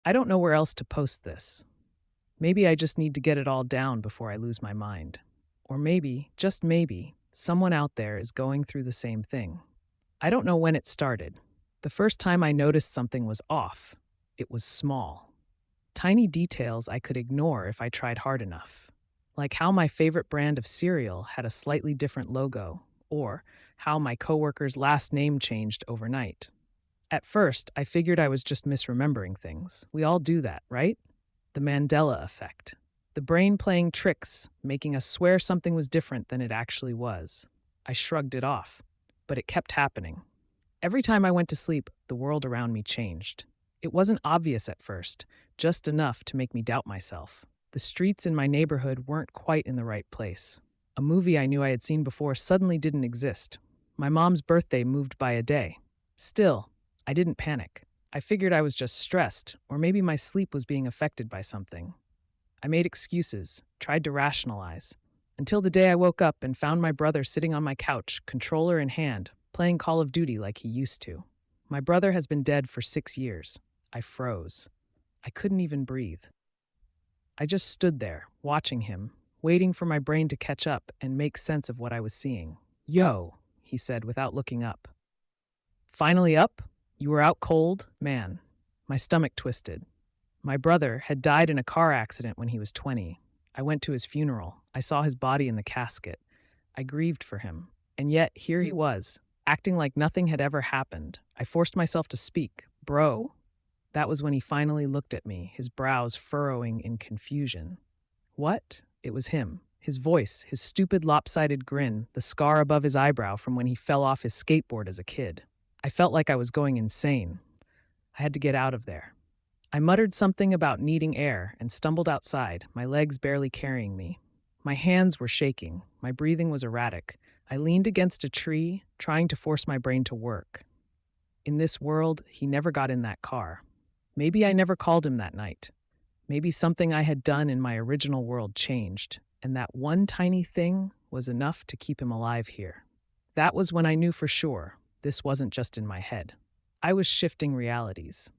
I don't know where else to post this. Maybe I just need to get it all down before I lose my mind. Or maybe, just maybe, someone out there is going through the same thing. I don't know when it started. The first time I noticed something was off, it was small. Tiny details I could ignore if I tried hard enough. Like how my favorite brand of cereal had a slightly different logo, or how my coworker's last name changed overnight. At first, I figured I was just misremembering things. We all do that, right? The Mandela effect. The brain playing tricks, making us swear something was different than it actually was. I shrugged it off, but it kept happening. Every time I went to sleep, the world around me changed. It wasn't obvious at first, just enough to make me doubt myself. The streets in my neighborhood weren't quite in the right place. A movie I knew I had seen before suddenly didn't exist. My mom's birthday moved by a day. Still, I didn't panic. I figured I was just stressed, or maybe my sleep was being affected by something. I made excuses, tried to rationalize, until the day I woke up and found my brother sitting on my couch, controller in hand, playing Call of Duty like he used to. My brother has been dead for 6 years. I froze. I couldn't even breathe. I just stood there, watching him, waiting for my brain to catch up and make sense of what I was seeing. Yo, he said without looking up. Finally up? You were out cold? Man, my stomach twisted. My brother had died in a car accident when he was 20. I went to his funeral. I saw his body in the casket. I grieved for him. And yet, here he was, acting like nothing had ever happened. I forced myself to speak. Bro. That was when he finally looked at me, his brows furrowing in confusion. What? It was him. His voice, his stupid lopsided grin, the scar above his eyebrow from when he fell off his skateboard as a kid. I felt like I was going insane. I had to get out of there. I muttered something about needing air and stumbled outside, my legs barely carrying me. My hands were shaking. My breathing was erratic. I leaned against a tree, trying to force my brain to work. In this world, he never got in that car. Maybe I never called him that night. Maybe something I had done in my original world changed, and that one tiny thing was enough to keep him alive here. That was when I knew for sure this wasn't just in my head. I was shifting realities.